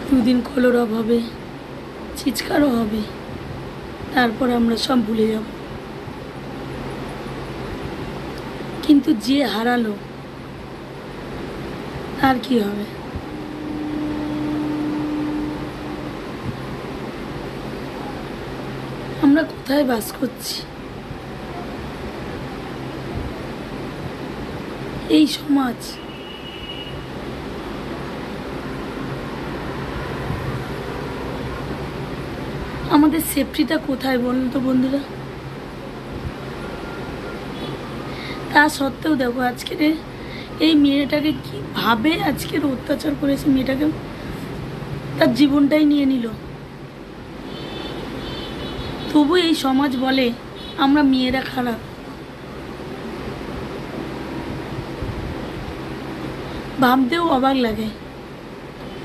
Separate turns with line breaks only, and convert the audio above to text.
দুদিন কলরব হবে, চিৎকারও হবে, তারপর আমরা সব ভুলে যাব। কিন্তু যে হারালো তার কি হবে? আমরা কোথায় বাস করছি? এই সমাজ আমাদের সেফটিটা কোথায় বলুন তো বন্ধুরা? তা সত্ত্বেও দেখো আজকের এই মেয়েটাকে কীভাবে আজকের অত্যাচার করেছে, মেয়েটাকে তার জীবনটাই নিয়ে নিল। তবু এই সমাজ বলে আমরা মেয়েরা খারাপ। ভাবতেও অবাক লাগে।